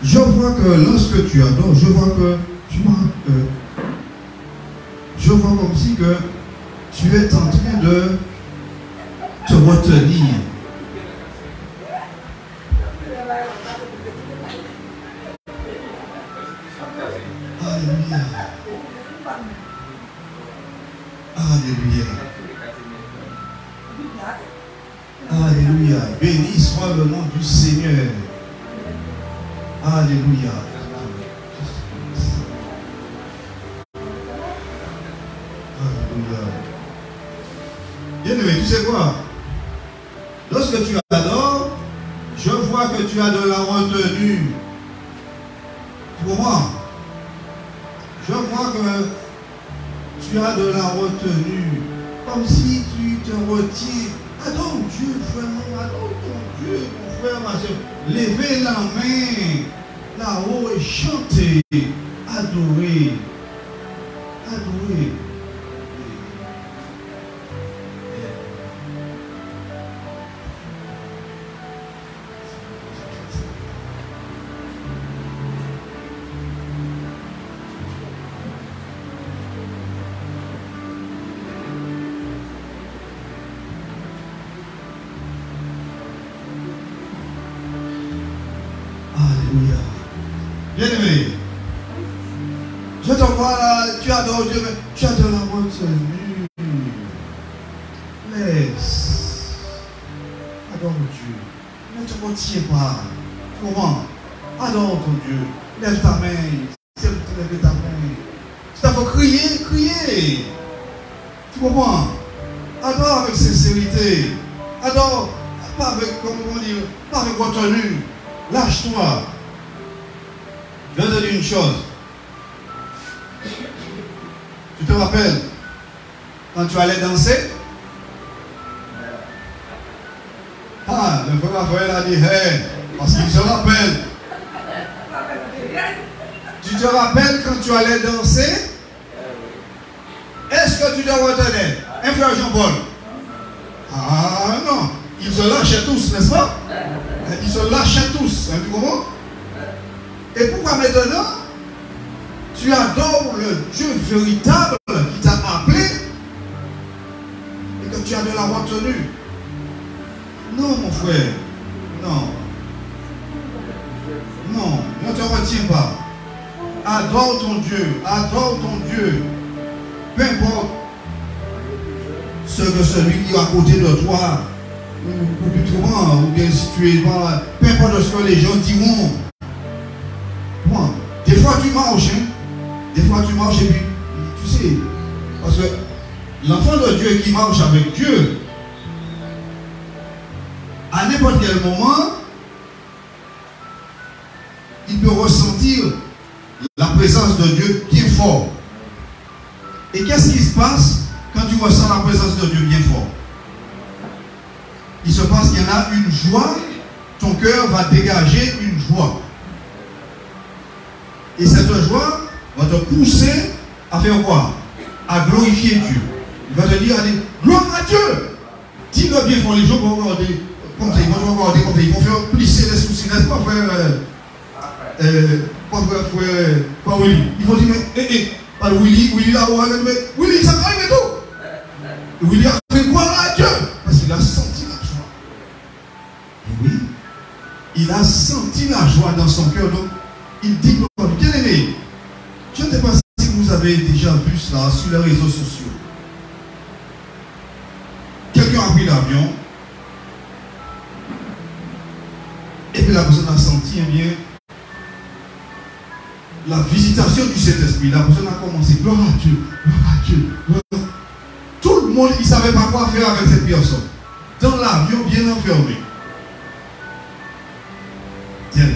je vois que lorsque tu adores, je vois que je vois comme si que tu es en train de te retenir. Alléluia. Alléluia. Alléluia. Béni soit le nom du Seigneur. Alléluia. Alléluia. Bien-aimé, tu sais quoi? Lorsque tu adores, je vois que tu as de la retenue. Tu comprends? Je vois que tu as de la retenue. Comme si tu te retiens. Adore Dieu, vraiment, adore ton Dieu, mon frère, ma soeur. Levez la main là-haut et chantez. Adorez. Adorez. Bien-aimé, je te vois là, tu adores Dieu, mais tu as de la retenue. Laisse. Adore Dieu. Ne te retiens pas. Comment? Adore ton Dieu. Lève ta main. Lève ta main. Si tu faut crier, crier. Tu comprends? Adore avec sincérité. Adore, pas avec, comment dire, pas avec retenue. Lâche-toi. Je vais te dire une chose. Tu te rappelles quand tu allais danser? Ah, le frère Raphaël a dit, hey, parce qu'il se rappelle. Tu te rappelles quand tu allais danser? Est-ce que tu te retenais? Un frère Jean-Paul? Ah non, ils se lâchaient tous, n'est-ce pas? Ils se lâchaient tous, hein, tu comprends? Et pourquoi maintenant tu adores le Dieu véritable qui t'a appelé et que tu as de la retenue? Non, mon frère. Non. Non, ne te retiens pas. Adore ton Dieu. Adore ton Dieu. Peu importe ce que celui qui est à côté de toi, ou bien si tu es devant, peu importe ce que les gens diront. Bon, des fois tu marches, hein? Des fois tu marches et puis, tu sais, parce que l'enfant de Dieu qui marche avec Dieu, à n'importe quel moment, il peut ressentir la présence de Dieu bien fort. Et qu'est-ce qui se passe quand tu ressens la présence de Dieu bien fort? Il se passe qu'il y en a une joie, ton cœur va dégager une joie. Et cette joie va te pousser à faire quoi? À glorifier Dieu. Il va te dire, gloire à Dieu. Dis-le bien fort, les gens vont regarder comme ça, ils vont regarder comme ça, ils vont faire plisser les soucis, n'est-ce pas, frère Willy? Ils vont dire, mais, Willy là, mais Willy, ça arrive et tout. Willy a fait gloire à Dieu. Parce qu'il a senti la joie. Et oui, il a senti la joie dans son cœur, donc il dit, bien aimé, je ne sais pas si vous avez déjà vu cela sur les réseaux sociaux. Quelqu'un a pris l'avion et puis la personne a senti eh bien la visitation du Saint-Esprit. La personne a commencé, gloire à Dieu, gloire à Dieu, gloire à Dieu. Tout le monde, il ne savait pas quoi faire avec cette personne. Dans l'avion bien enfermé. Tiens.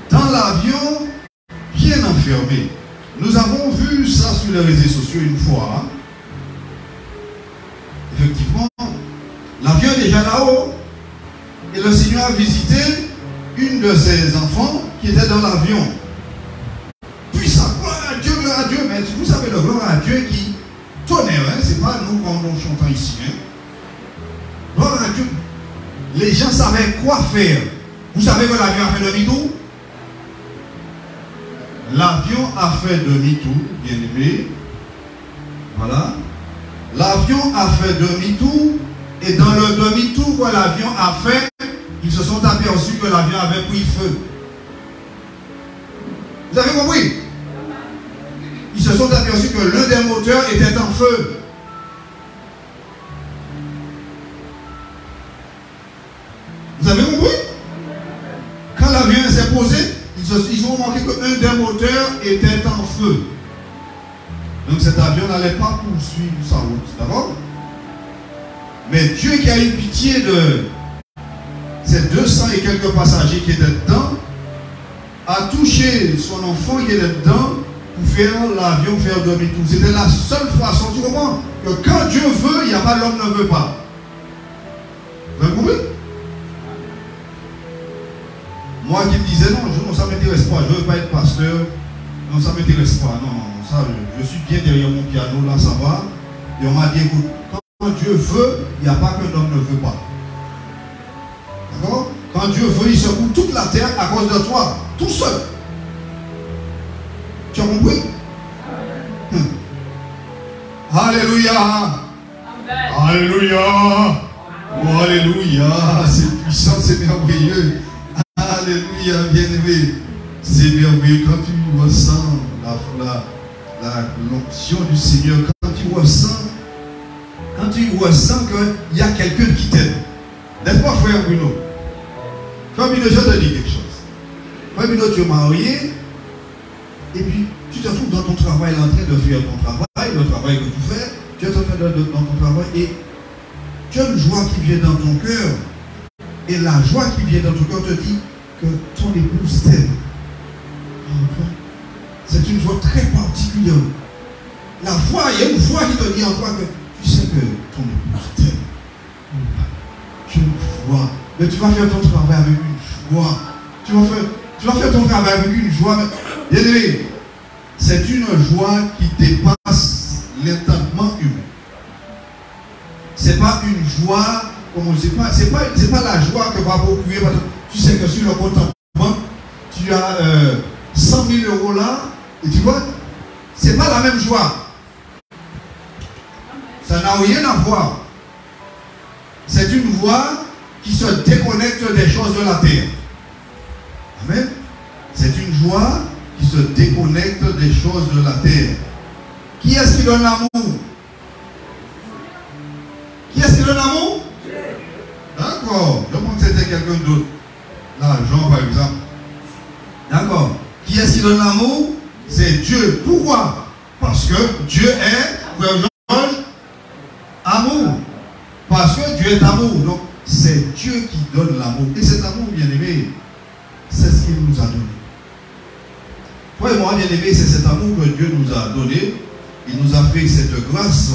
Dans l'avion bien enfermé. Nous avons vu ça sur les réseaux sociaux une fois. Hein? Effectivement, l'avion est déjà là-haut. Et le Seigneur a visité une de ses enfants qui était dans l'avion. Puis ça, gloire à Dieu. Mais vous savez, le gloire à Dieu qui tonnerre, hein? Ce n'est pas nous quand on chante ici. Hein? Gloire à Dieu. Les gens savaient quoi faire. Vous savez que l'avion a fait demi-tour? L'avion a fait demi-tour, bien aimé. Voilà. L'avion a fait demi-tour. Et dans le demi-tour que l'avion a fait, ils se sont aperçus que l'avion avait pris feu. Vous avez compris? Ils se sont aperçus que l'un des moteurs était en feu. Vous avez compris? Quand l'avion s'est posé, ils ont remarqué qu'un des moteurs était en feu. Donc cet avion n'allait pas poursuivre sa route. D'accord? Mais Dieu qui a eu pitié de ces 200 et quelques passagers qui étaient dedans, a touché son enfant qui était dedans pour faire l'avion faire demi-tour. C'était la seule façon, tu comprends, que quand Dieu veut, il n'y a pas l'homme ne veut pas. Vous avez compris? Moi qui me disais non, ça ne m'intéresse pas, je ne veux pas être pasteur, non, ça ne m'intéresse pas, non, ça, je suis bien derrière mon piano, là, ça va. Et on m'a dit, écoute, quand Dieu veut, il n'y a pas qu'un homme ne veut pas. D'accord? Quand Dieu veut, il secoue toute la terre à cause de toi, tout seul. Tu as compris? Alléluia! Amen. Alléluia! Oh, alléluia! C'est puissant, c'est merveilleux. Alléluia, bien-aimé. C'est merveilleux quand tu ressens l'onction du Seigneur, quand tu ressens qu'il y a quelqu'un qui t'aime. N'est-ce pas, frère Bruno? Frère Bruno, je te dis quelque chose. Frère Bruno, tu es marié, et puis tu te trouves dans ton travail, en train de faire ton travail, le travail que tu fais, tu es en train de dans ton travail, et tu as une joie qui vient dans ton cœur. Et la joie qui vient dans ton cœur te dit que ton épouse t'aime. C'est une joie très particulière. La foi, il y a une foi qui te dit en toi que tu sais que ton épouse t'aime. Tu as une joie. Mais tu vas faire ton travail avec une joie. Tu vas faire ton travail avec une joie. Bien aimé, c'est une joie qui dépasse l'entendement humain. Ce n'est pas une joie, comme on ne sait pas, c'est pas la joie que va procurer. Tu sais que sur le compte en banque, tu as 100 000 euros là, et tu vois, c'est pas la même joie. Ça n'a rien à voir. C'est une voix qui se déconnecte des choses de la terre. Amen. C'est une joie qui se déconnecte des choses de la terre. Qui est-ce qui donne l'amour? Qui est-ce qui donne l'amour? D'accord. Je pense que c'était quelqu'un d'autre. Là, Jean par exemple. D'accord. Qui est-ce qui donne l'amour? C'est Dieu. Pourquoi? Parce que Dieu est, frère Georges, amour. Parce que Dieu est amour. Donc, c'est Dieu qui donne l'amour. Et cet amour, bien aimé, c'est ce qu'il nous a donné. Toi et moi, bien aimé, c'est cet amour que Dieu nous a donné. Il nous a fait cette grâce.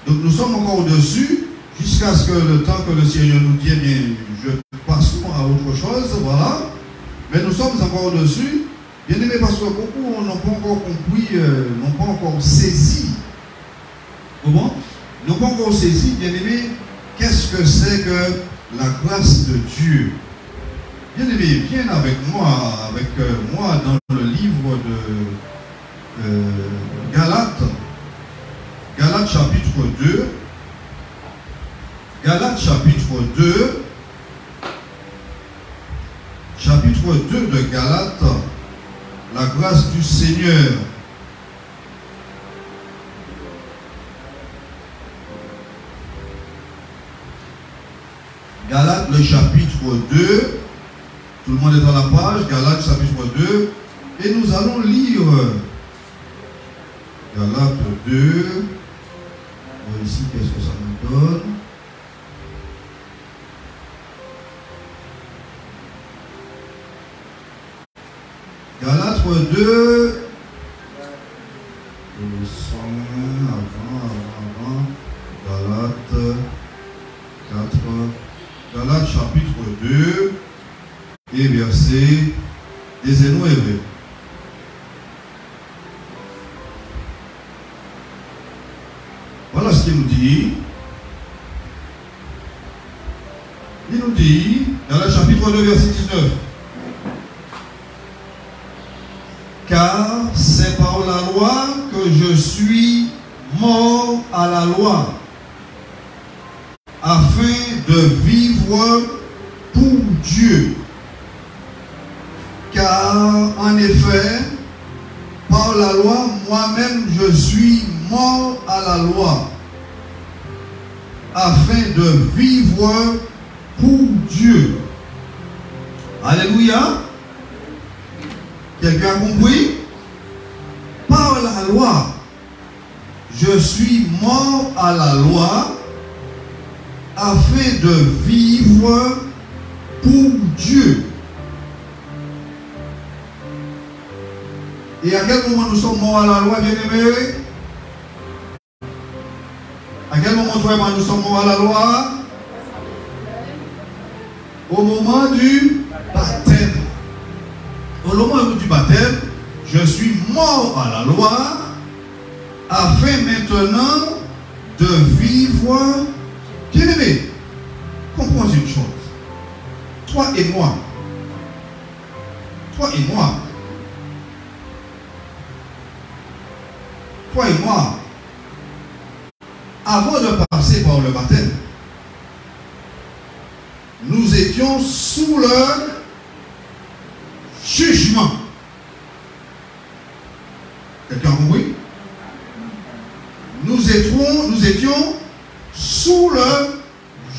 Donc, nous sommes encore au-dessus, jusqu'à ce que le temps que le Seigneur nous dit, eh bien, je passe à autre chose, voilà. Mais nous sommes encore au-dessus. Bien aimé, parce que beaucoup n'ont pas encore compris, n'ont pas encore saisi. Comment? N'ont pas encore saisi, bien aimé, qu'est-ce que c'est que la grâce de Dieu? Bien aimé, viens avec moi dans le livre de Galates. Galates chapitre 2. Galates chapitre 2. Chapitre 2 de Galates. La grâce du Seigneur. Galates, le chapitre 2. Tout le monde est dans la page. Galates, chapitre 2. Et nous allons lire Galates 2. Ici, qu'est-ce que ça nous donne? Galates 2. Galates 4. Galates chapitre 2. Et verset. Taisez-nous hébreux. Voilà ce qu'il nous dit. Il nous dit, dans le chapitre 2, verset 19. Car c'est par la loi que je suis mort à la loi, afin de vivre pour Dieu. Car en effet, par la loi, moi-même je suis mort à la loi, afin de vivre pour Dieu. Alléluia. Quelqu'un a compris? Par la loi, je suis mort à la loi, afin de vivre pour Dieu. Et à quel moment nous sommes morts à la loi, bien-aimés? À quel moment toi et moi nous sommes morts à la loi? Au moment du baptême. Au moment du baptême, je suis mort à la loi, afin maintenant de vivre. Bien-aimé, comprends une chose. Toi et moi, toi et moi, avant de passer par le baptême, nous étions sous le jugement. Quelqu'un a compris? Nous étions sous le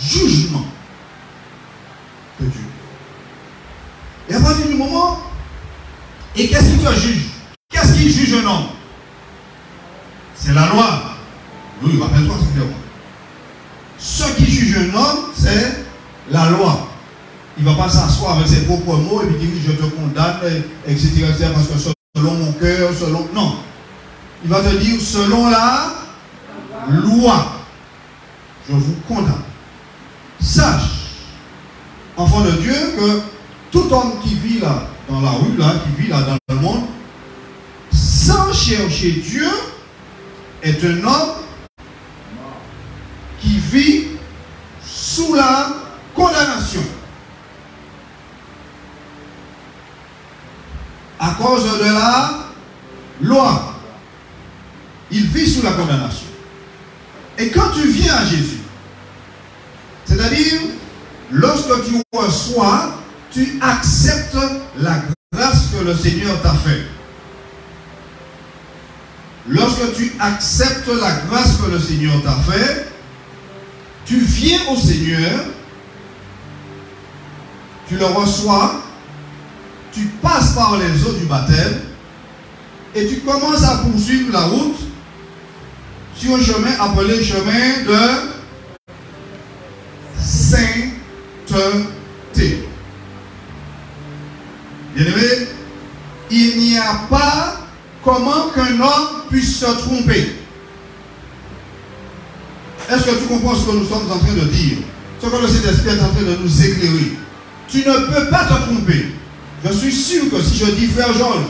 jugement de Dieu. Et à partir du moment, et qu'est-ce qui te juge? Qu'est-ce qui juge un homme? C'est la loi. Oui, rappelle-toi, c'est clairement. Ce qui juge un homme, c'est la loi. Il ne va pas s'asseoir avec ses propres mots et puis dire je te condamne, etc., etc., parce que selon mon cœur, selon... Non. Il va te dire selon la loi. Je vous condamne. Sache, enfant de Dieu, que tout homme qui vit là, dans la rue, là, qui vit là dans le monde, sans chercher Dieu, est un homme qui vit sous la condamnation. À cause de la loi. Il vit sous la condamnation. Et quand tu viens à Jésus, c'est-à-dire, lorsque tu reçois, tu acceptes la grâce que le Seigneur t'a faite. Lorsque tu acceptes la grâce que le Seigneur t'a faite, tu viens au Seigneur, tu le reçois, tu passes par les eaux du baptême et tu commences à poursuivre la route sur un chemin appelé chemin de sainteté. Bien-aimé, il n'y a pas comment qu'un homme puisse se tromper. Est-ce que tu comprends ce que nous sommes en train de dire? Ce que le Saint-Esprit est en train de nous éclairer. Tu ne peux pas te tromper. Je suis sûr que si je dis frère Georges,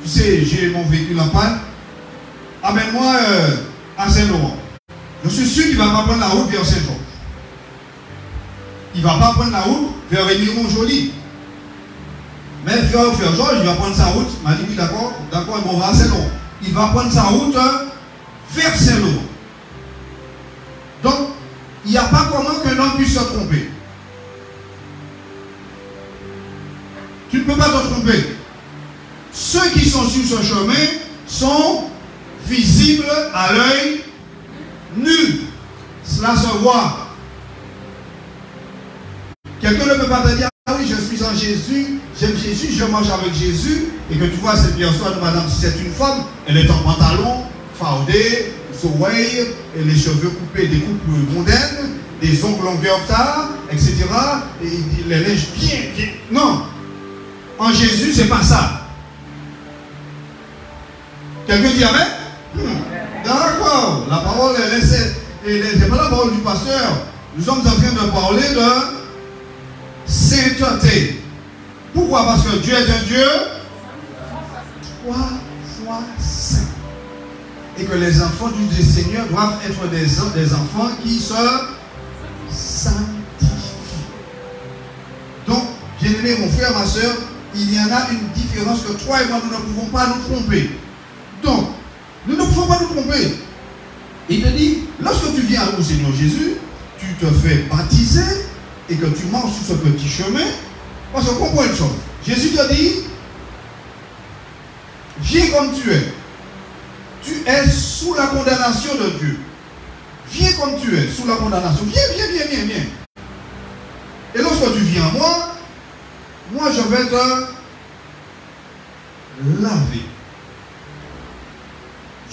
tu sais, j'ai mon véhicule en panne, amène-moi à Saint-Laurent. Je suis sûr qu'il ne va pas prendre la route vers Saint-Georges. Il ne va pas prendre la route vers Émile-Montjoly. Mais frère Georges, il va prendre sa route. Il m'a dit oui, d'accord, on va à Saint-Laurent. Il va prendre sa route vers Saint-Laurent. Donc, il n'y a pas comment qu'un homme puisse se tromper. Tu ne peux pas te tromper. Ceux qui sont sur ce chemin sont visibles à l'œil nu. Cela se voit. Quelqu'un ne peut pas te dire, ah oui, je suis en Jésus, j'aime Jésus, je mange avec Jésus, et que tu vois cette personne, madame, si c'est une femme, elle est en pantalon, fardée, soleil, et les cheveux coupés, des coupes mondaines, des ongles longueur tard, etc. Et les lèches bien. Non. En Jésus, c'est pas ça. Quelqu'un dit amen? D'accord. La parole, c'est pas la parole du pasteur. Nous sommes en train de parler de sainteté. Pourquoi? Parce que Dieu est un Dieu 3 fois saint. Et que les enfants du Seigneur doivent être des enfants qui se sanctifient. Donc, bien-aimé, mon frère, ma soeur, il y en a une différence que toi et moi, nous ne pouvons pas nous tromper. Donc, nous ne pouvons pas nous tromper. Il te dit, lorsque tu viens au Seigneur Jésus, tu te fais baptiser et que tu marches sur ce petit chemin, parce que comprends une chose. Jésus te dit, viens comme tu es. Tu es sous la condamnation de Dieu. Viens comme tu es, sous la condamnation. Viens. Et lorsque tu viens à moi je vais te laver.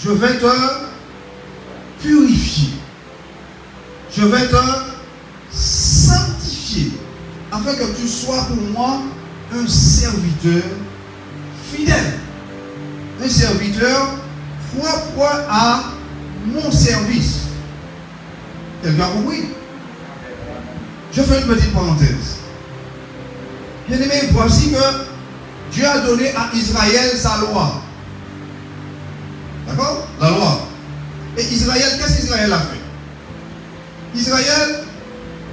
Je vais te purifier. Je vais te sanctifier. Afin que tu sois pour moi un serviteur fidèle. Un serviteur propre à mon service. Quelqu'un a compris? Je fais une petite parenthèse. Bien aimé, voici que Dieu a donné à Israël sa loi. D'accord? La loi. Et Israël, qu'est-ce qu'Israël a fait? Israël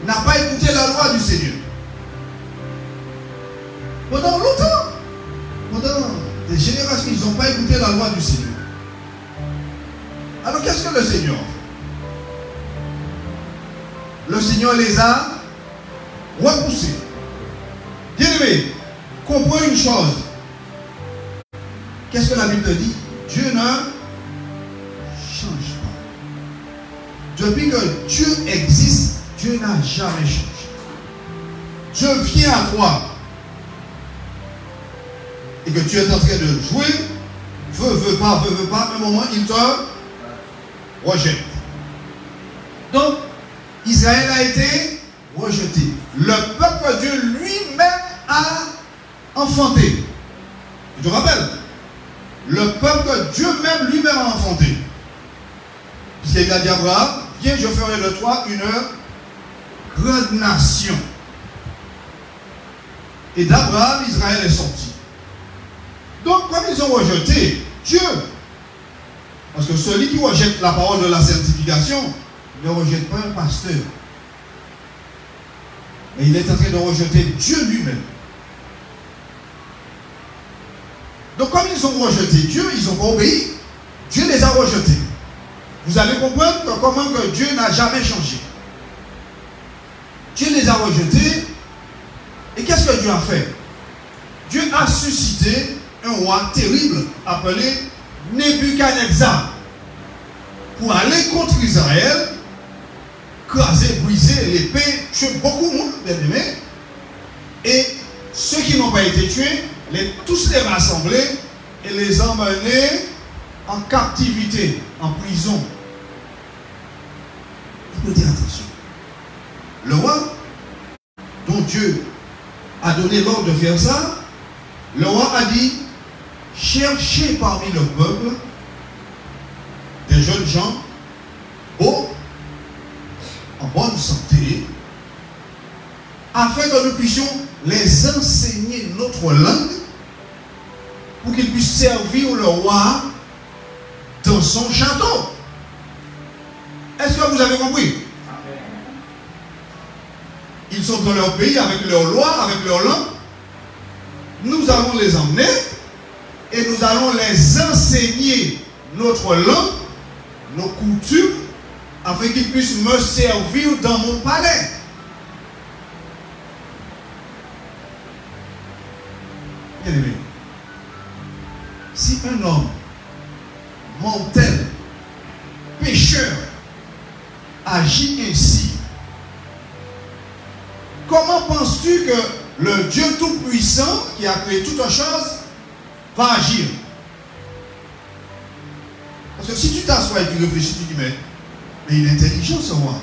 n'a pas écouté la loi du Seigneur. Pendant longtemps, pendant des générations, ils n'ont pas écouté la loi du Seigneur. Alors qu'est-ce que le Seigneur a fait? Le Seigneur les a repoussés. Bien aimé, comprends une chose. Qu'est-ce que la Bible dit? Dieu ne change pas. Depuis que Dieu existe, Dieu n'a jamais changé. Dieu vient à toi et que tu es en train de jouer, veut pas, à un moment il te rejette. Donc, Israël a été rejeté. Le peuple de Dieu lui-même a enfanté. Tu te rappelles? Le peuple que Dieu même lui-même a enfanté. Puisqu'il a dit à Abraham, viens, je ferai de toi une grande nation. Et d'Abraham, Israël est sorti. Donc, comme ils ont rejeté Dieu, parce que celui qui rejette la parole de la sanctification ne rejette pas un pasteur. Mais il est en train de rejeter Dieu lui-même. Donc, comme ils ont rejeté Dieu, ils n'ont pas obéi. Dieu les a rejetés. Vous allez comprendre comment que Dieu n'a jamais changé. Dieu les a rejetés. Et qu'est-ce que Dieu a fait? Dieu a suscité un roi terrible appelé Nebuchadnezzar pour aller contre Israël, craser, briser l'épée, tuer beaucoup de monde, bien aimé. Et ceux qui n'ont pas été tués, tous les rassembler et les emmener en captivité, en prison. Il faut dire attention. Le roi, dont Dieu a donné l'ordre de faire ça, le roi a dit, cherchez parmi le peuple des jeunes gens beaux, en bonne santé, afin que nous puissions les enseigner notre langue pour qu'ils puissent servir le roi dans son château. Est-ce que vous avez compris? Ils sont dans leur pays avec leur loi, avec leur langue. Nous allons les emmener et nous allons les enseigner notre langue, nos coutumes, afin qu'ils puissent me servir dans mon palais. Bien aimé, si un homme mortel, pécheur, agit ainsi, comment penses-tu que le Dieu Tout-Puissant, qui a créé toutes choses, va agir? Parce que si tu t'assois et tu réfléchis, tu dis, mais il est intelligent ce roi.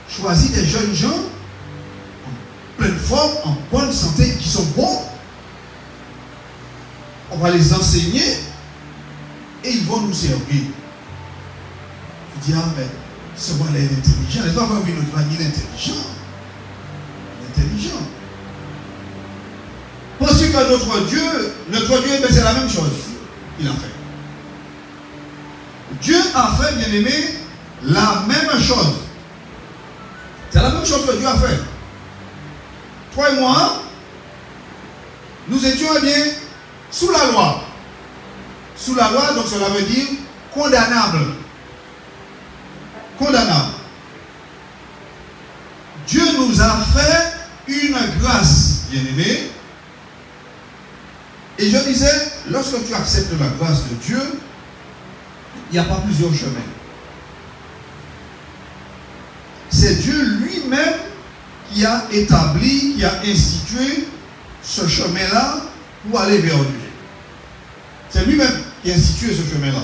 Choisis des jeunes gens en pleine forme, en bonne santé, qui sont bons. On va les enseigner et ils vont nous servir. Tu dis, ah, mais ce roi est intelligent. Il va avoir une autre manière intelligent. Intelligent. Penses-tu que notre Dieu, c'est la même chose qu'il a fait. Dieu a fait, bien aimé, la même chose. C'est la même chose que Dieu a fait. Toi et moi, Nous étions eh bien sous la loi. Sous la loi, donc cela veut dire condamnable. Condamnable. Dieu nous a fait une grâce, bien-aimé. Et je disais, lorsque tu acceptes la grâce de Dieu, il n'y a pas plusieurs chemins. C'est Dieu lui-même qui a établi, qui a institué ce chemin-là pour aller vers Dieu. C'est lui-même qui a institué ce chemin-là.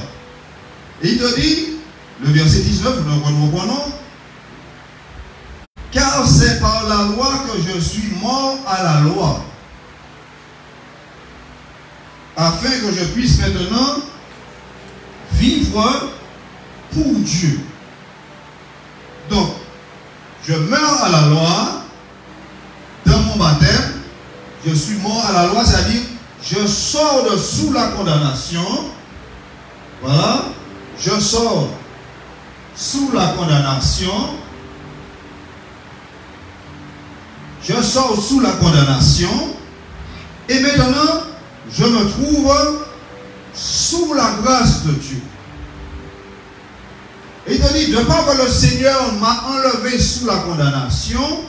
Et il te dit, le verset 19, nous reprenons, car c'est par la loi que je suis mort à la loi, afin que je puisse maintenant vivre pour Dieu. Donc, je meurs à la loi, dans mon baptême, je suis mort à la loi, c'est-à-dire, je sors de sous la condamnation, voilà, je sors sous la condamnation, je sors sous la condamnation, et maintenant, je me trouve sous la grâce de Dieu. Et il te dit, de part que le Seigneur m'a enlevé sous la condamnation,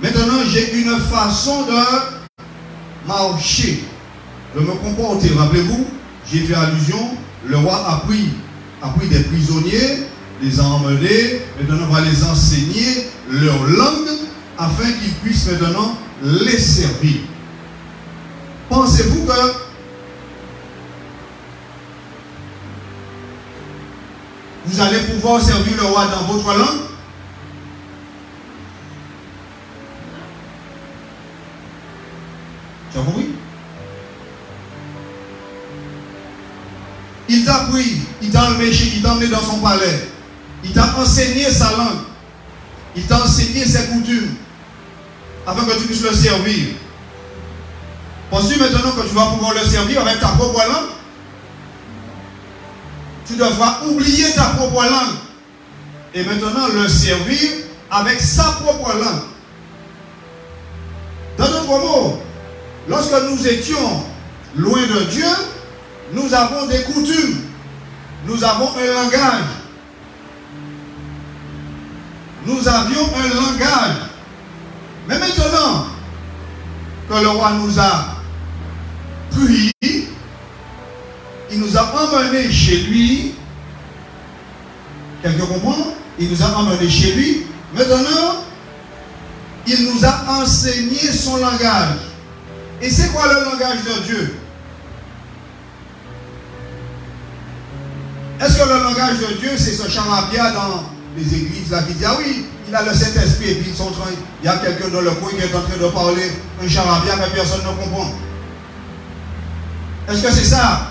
maintenant j'ai une façon de marcher, de me comporter. Rappelez-vous, j'ai fait allusion, le roi a pris des prisonniers, les a emmenés, maintenant on va les enseigner leur langue, afin qu'ils puissent maintenant les servir. Pensez-vous que vous allez pouvoir servir le roi dans votre langue? Tu as compris? Il t'a pris, il t'a emmené dans son palais, il t'a enseigné sa langue, il t'a enseigné ses coutumes, afin que tu puisses le servir. Penses-tu maintenant que tu vas pouvoir le servir avec ta propre langue? Tu devras oublier ta propre langue et maintenant le servir avec sa propre langue. Dans d'autres mots, lorsque nous étions loin de Dieu, nous avons des coutumes, nous avons un langage. Nous avions un langage. Mais maintenant que le roi nous a pris, il nous a emmenés chez lui. Quelqu'un comprend? Il nous a emmenés chez lui. Maintenant, il nous a enseigné son langage. Et c'est quoi le langage de Dieu? Est-ce que le langage de Dieu, c'est ce charabia dans les églises là qui dit, ah oui, il a le Saint-Esprit et puis il y a quelqu'un dans le coin qui est en train de parler un charabia mais personne ne comprend. Est-ce que c'est ça?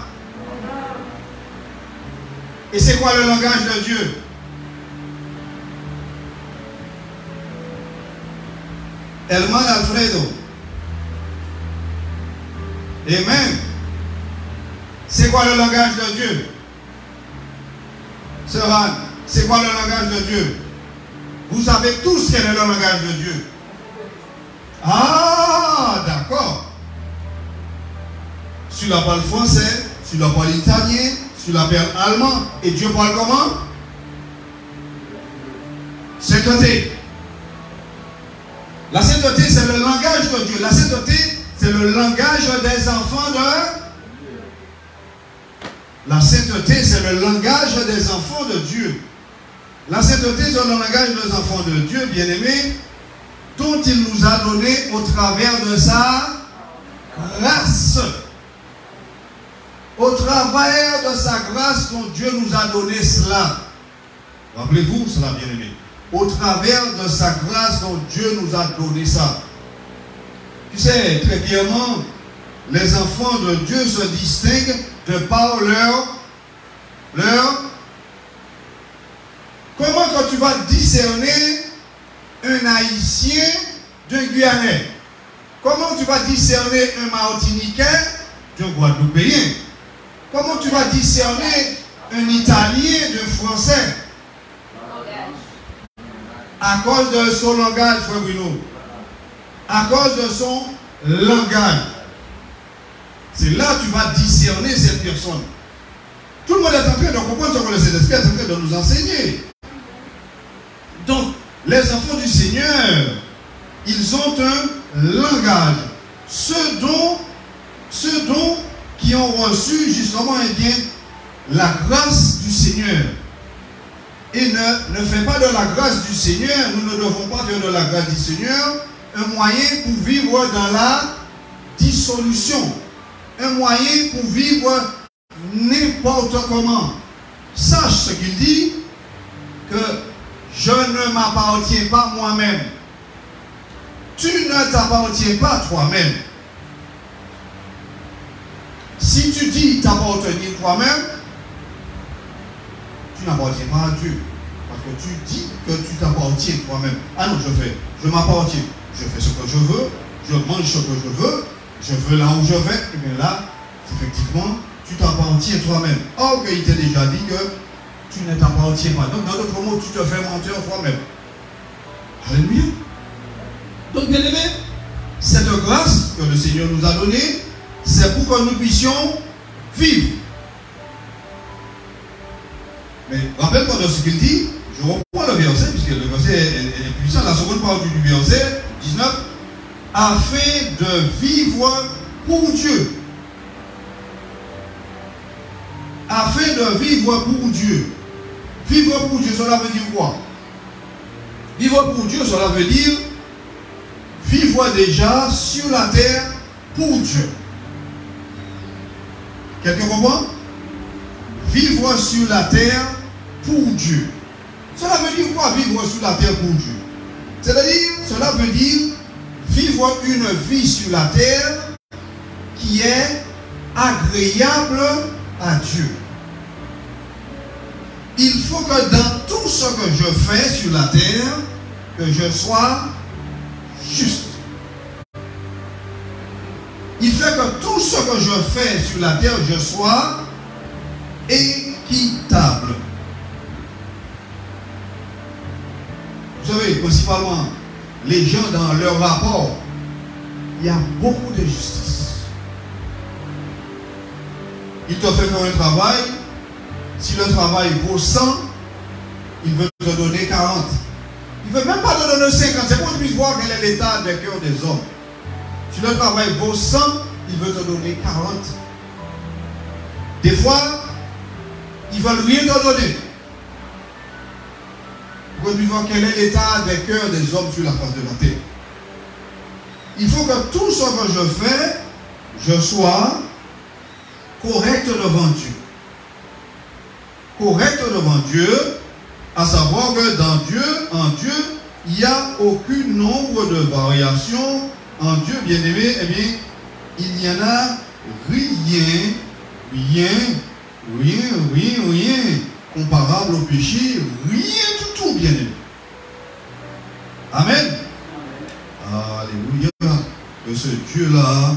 Et c'est quoi le langage de Dieu? Hermano Alfredo. Amen. C'est quoi le langage de Dieu? Sœur Anne, c'est quoi le langage de Dieu? Vous savez tous quel est le langage de Dieu. Ah, d'accord. Tu la parles français, tu la parles italien, tu la parles allemand. Et Dieu parle comment? Sainteté. La sainteté, c'est le langage de Dieu. La sainteté, c'est le langage des enfants de... La sainteté, c'est le langage des enfants de Dieu. La sainteté, c'est le langage des enfants de Dieu, bien-aimés, dont il nous a donné au travers de sa grâce. Au travers de sa grâce dont Dieu nous a donné cela. Rappelez-vous cela, bien-aimés. Au travers de sa grâce dont Dieu nous a donné ça. Tu sais, très clairement, les enfants de Dieu se distinguent de par leur... Comment quand tu vas discerner un Haïtien d'un Guyanais? Comment tu vas discerner un Martiniquais d'un Guadeloupéen? Comment tu vas discerner un Italien d'un Français? À cause de son langage, frère Bruno. à cause de son langage. C'est là que tu vas discerner cette personne. Tout le monde est en train de comprendre ce que le Saint-Esprit est en train de nous enseigner. Donc, les enfants du Seigneur, ils ont un langage. Ceux dont qui ont reçu justement eh bien, la grâce du Seigneur. Et ne fais pas de la grâce du Seigneur, nous ne devons pas faire de la grâce du Seigneur un moyen pour vivre dans la dissolution. Un moyen pour vivre n'importe comment. Sache ce qu'il dit, que je ne m'appartiens pas moi-même. Tu ne t'appartiens pas toi-même. Si tu dis t'appartenir toi-même, tu n'appartiens pas à Dieu. Parce que tu dis que tu t'appartiens toi-même. Ah non, je m'appartiens. Je fais ce que je veux, je mange ce que je veux là où je vais. Et bien là, effectivement, tu t'appartiens toi-même. Or, il t'a déjà dit que tu ne t'appartiens pas. Donc, dans d'autres mots, tu te fais mentir toi-même. Alléluia. Donc, bien aimé, cette grâce que le Seigneur nous a donnée, c'est pour que nous puissions vivre. Mais rappelle-toi de ce qu'il dit. Je reprends le verset, puisque le verset est puissant. La seconde partie du verset 19. Afin de vivre pour Dieu. Afin de vivre pour Dieu. Vivre pour Dieu, cela veut dire quoi? Vivre pour Dieu, cela veut dire vivre déjà sur la terre pour Dieu. Quelqu'un comprend? Vivre sur la terre pour Dieu. Cela veut dire quoi, vivre sur la terre pour Dieu? C'est-à-dire, cela veut dire vivre une vie sur la terre qui est agréable à Dieu. Il faut que dans tout ce que je fais sur la terre, que je sois juste. Il fait que tout ce que je fais sur la terre, je sois équitable. Vous savez, principalement, les gens dans leur rapport, il y a beaucoup de justice. Il te fait faire un travail, si le travail vaut 100, il veut te donner 40. Il ne veut même pas te donner 50, c'est pour que tu puisses voir quel est l'état des cœurs des hommes. Si le travail vaut 100, il veut te donner 40. Des fois, ils ne veulent rien te donner. Pour que tu vois quel est l'état des cœurs des hommes sur la face de la terre. Il faut que tout ce que je fais, je sois correct devant Dieu. Correct devant Dieu, à savoir que en Dieu, il n'y a aucun nombre de variations. En Dieu, bien aimé, eh bien, il n'y en a rien comparable au péché, rien du tout, bien aimé. Amen. Alléluia. Que ce Dieu-là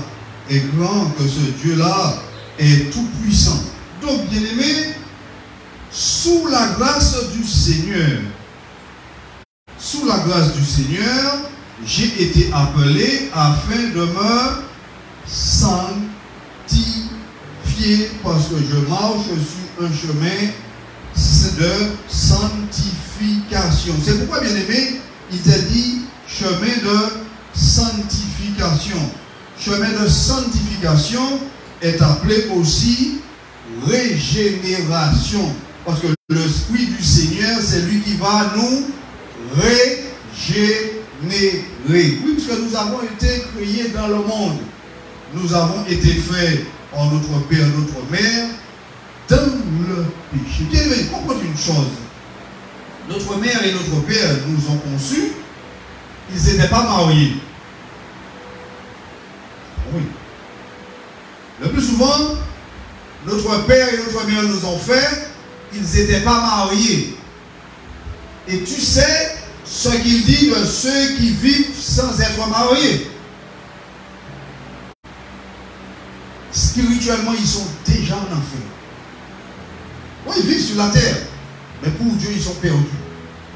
est grand, que ce Dieu-là est tout puissant. Donc, bien aimé, sous la grâce du Seigneur, j'ai été appelé afin de me sanctifier, parce que je marche sur un chemin de sanctification. C'est pourquoi, bien aimé, il t'a dit chemin de sanctification. Chemin de sanctification est appelé aussi régénération. Parce que l'Esprit du Seigneur, c'est lui qui va nous régénérer. Oui, puisque nous avons été créés dans le monde. Nous avons été faits par notre Père, notre Mère, dans le péché. Bien aimé, comprenez une chose. Notre mère et notre père nous ont conçus. Ils n'étaient pas mariés. Oui. Le plus souvent, notre père et notre mère nous ont fait, ils n'étaient pas mariés. Et tu sais ce qu'il dit de ceux qui vivent sans être mariés. Spirituellement, ils sont déjà en enfer. Oui, ils vivent sur la terre. Mais pour Dieu, ils sont perdus.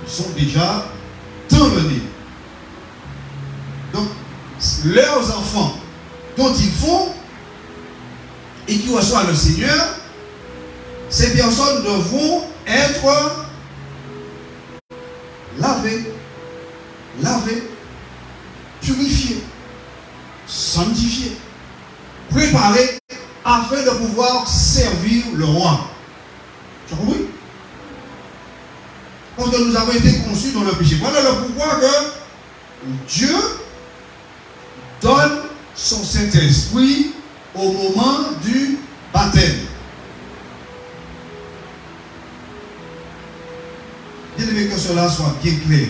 Ils sont déjà dans le nez. Donc, leurs enfants dont ils font et qui reçoivent le Seigneur, ces personnes devront être lavées, purifiées, sanctifiées, préparées afin de pouvoir servir le roi. Tu as compris? Parce que nous avons été conçus dans le péché. Voilà le pouvoir que Dieu donne son Saint-Esprit au moment du baptême. Bien aimé, que cela soit bien clair.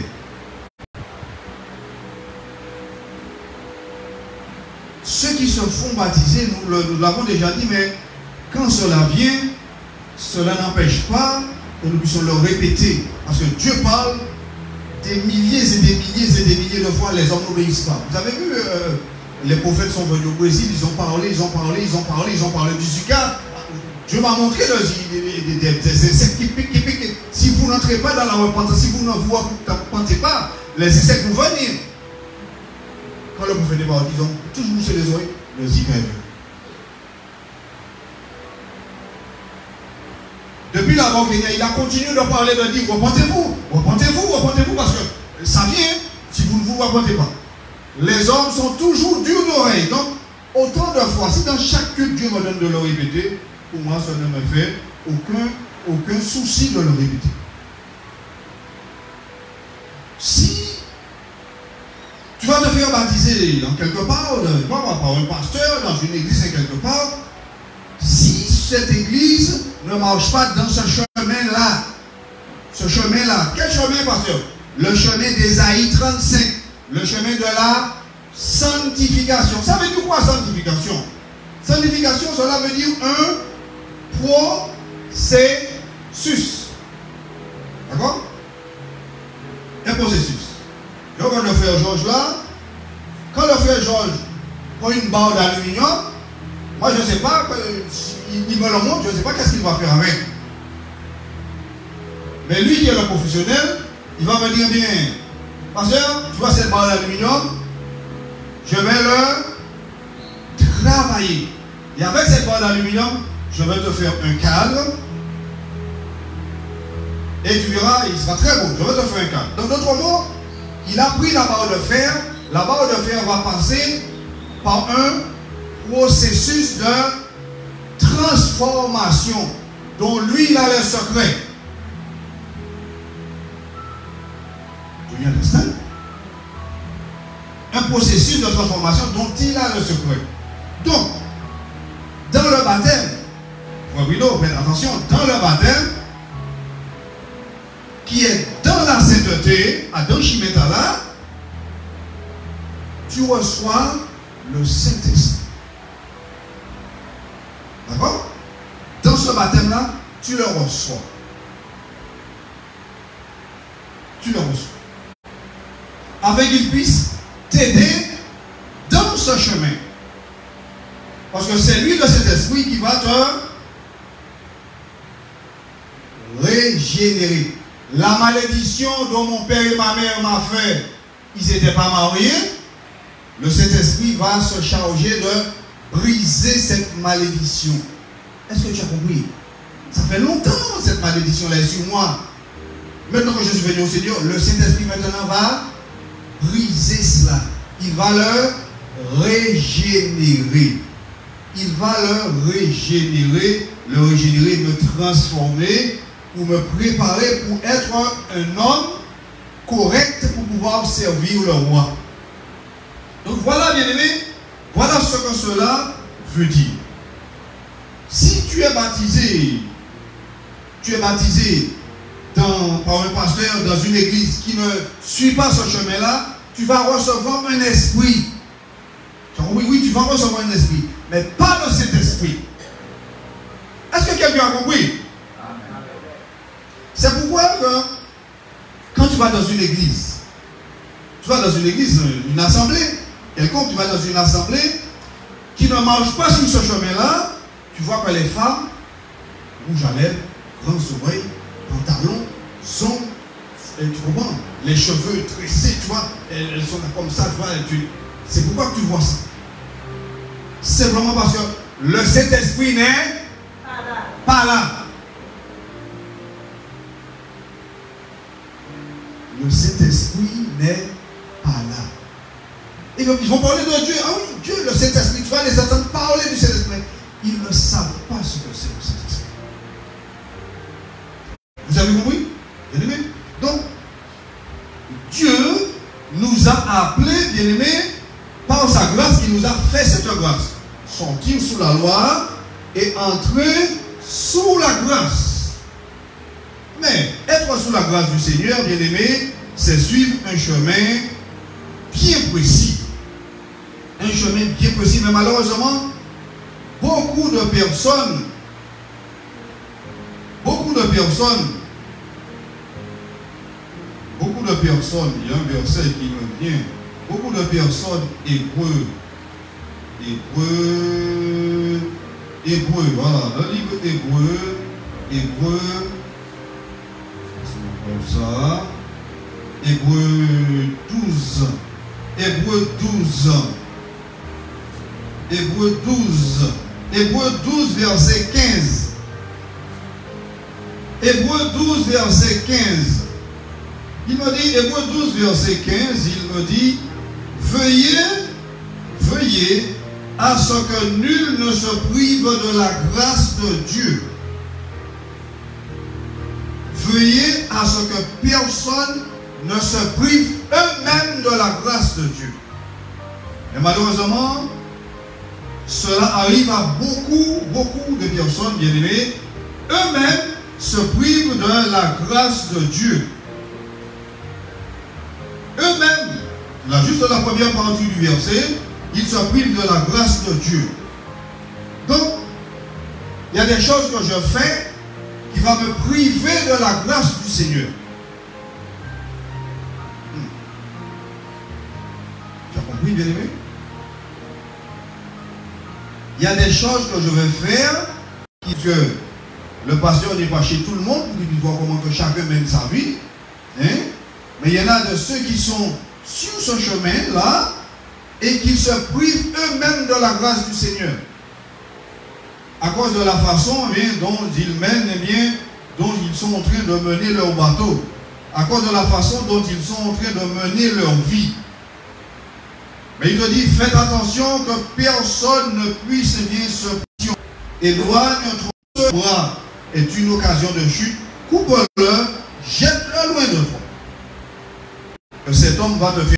Ceux qui se font baptiser, nous l'avons déjà dit, mais quand cela vient, cela n'empêche pas que nous puissions le répéter. Parce que Dieu parle des milliers et des milliers et des milliers de fois, les hommes n'obéissent pas. Vous avez vu, les prophètes sont venus au Brésil, ils ont parlé jusqu'à... Dieu m'a montré des insectes qui piquent. Si vous n'entrez pas dans la repentance, si vous ne vous repentez pas, les insectes vont venir. Quand le prophète est parti, ils ont toujours bouché les oreilles, le Zika est venu. Depuis la mort, il a continué de parler, de dire repentez-vous, parce que ça vient si vous ne vous repentez pas. Les hommes sont toujours durs d'oreille. Donc, autant de fois, si dans chaque culte Dieu me donne de le répéter, pour moi, ça ne me fait aucun souci de le répéter. Si tu vas te faire baptiser dans quelque part, par un pasteur, dans une église quelque part, si cette église ne marche pas dans ce chemin-là, quel chemin, pasteur? Le chemin d'Ésaïe 35, le chemin de la sanctification. Ça veut dire quoi, sanctification? Sanctification, cela veut dire un processus. D'accord? Un processus. Je regarde le frère Georges là. Quand le frère Georges prend une barre d'aluminium, moi je ne sais pas, il me le montre, je ne sais pas qu'est-ce qu'il va faire avec. Mais lui qui est le professionnel, il va me dire bien, pasteur, tu vois cette barre d'aluminium, je vais le travailler. Et avec cette barre d'aluminium, je vais te faire un cadre. Et tu verras, il sera très beau. Je vais te faire un cadre. Donc, d'autres mots, il a pris la barre de fer. La barre de fer va passer par un processus de transformation dont lui, il a le secret. Tu understand? Un processus de transformation dont il a le secret. Donc, dans le baptême, faites attention, dans le baptême, qui est dans la sainteté, à Donchimetala, tu reçois le Saint-Esprit. D'accord? Dans ce baptême-là, tu le reçois. Tu le reçois. Afin qu'il puisse t'aider dans ce chemin. Parce que c'est lui, le Saint-Esprit, qui va te régénérer. La malédiction dont mon père et ma mère m'ont fait, ils n'étaient pas mariés. Le Saint-Esprit va se charger de briser cette malédiction. Est-ce que tu as compris? Ça fait longtemps cette malédiction-là est sur moi. Maintenant que je suis venu au Seigneur, le Saint-Esprit maintenant va briser cela. Il va le régénérer. Il va le régénérer, me transformer, pour me préparer pour être un homme correct pour pouvoir servir le roi. Donc voilà, bien aimé, voilà ce que cela veut dire. Si tu es baptisé par un pasteur dans une église qui ne suit pas ce chemin-là, tu vas recevoir un esprit. Oui, tu vas recevoir un esprit, mais pas le Saint-Esprit. Est-ce que quelqu'un a compris? C'est pourquoi quand tu vas dans une église, une assemblée, quelconque, tu vas dans une assemblée qui ne marche pas sur ce chemin-là, tu vois que les femmes, rouges à lèvres, grands oreilles, pantalons, sont, tu comprends, les cheveux tressés, tu vois, elles sont comme ça, tu vois, C'est pourquoi tu vois ça. Simplement parce que le Saint-Esprit n'est pas là. Le Saint-Esprit n'est pas là. Ils vont parler de Dieu. Ah oui, Dieu, le Saint-Esprit. Tu vas les entendre parler du Saint-Esprit. Ils ne savent pas ce que c'est le Saint-Esprit. Vous avez compris? Bien-aimé? Donc, Dieu nous a appelés, bien-aimés, par sa grâce, il nous a fait cette grâce. Sortir sous la loi et entrer sous la grâce. Mais être sous la grâce du Seigneur, bien-aimé, c'est suivre un chemin bien précis. Un chemin bien précis. Mais malheureusement, beaucoup de personnes, il y a un verset qui me vient, beaucoup de personnes hébreux, voilà, le livre hébreu, comme ça, Hébreu 12, verset 15. Hébreu 12, verset 15. Il me dit, Hébreu 12, verset 15, il me dit, veuillez à ce que nul ne se prive de la grâce de Dieu. Veuillez à ce que personne ne se prive eux-mêmes de la grâce de Dieu. Et malheureusement, cela arrive à beaucoup de personnes, bien-aimées, eux-mêmes se privent de la grâce de Dieu. Eux-mêmes, là, juste la première partie du verset, ils se privent de la grâce de Dieu. Donc, il y a des choses que je fais qui vont me priver de la grâce du Seigneur. Tu as compris, bien-aimé? Il y a des choses que je vais faire que le pasteur n'est pas chez tout le monde pour qu'il puisse voir comment que chacun mène sa vie. Hein? Mais il y en a de ceux qui sont sur ce chemin-là et qui se privent eux-mêmes de la grâce du Seigneur. À cause de la façon dont ils mènent, dont ils sont en train de mener leur bateau. À cause de la façon dont ils sont en train de mener leur vie. Mais il te dit, faites attention que personne ne puisse bien se éloigne ton bras est une occasion de chute, coupe-le, jette-le loin de toi. Que cet homme va te faire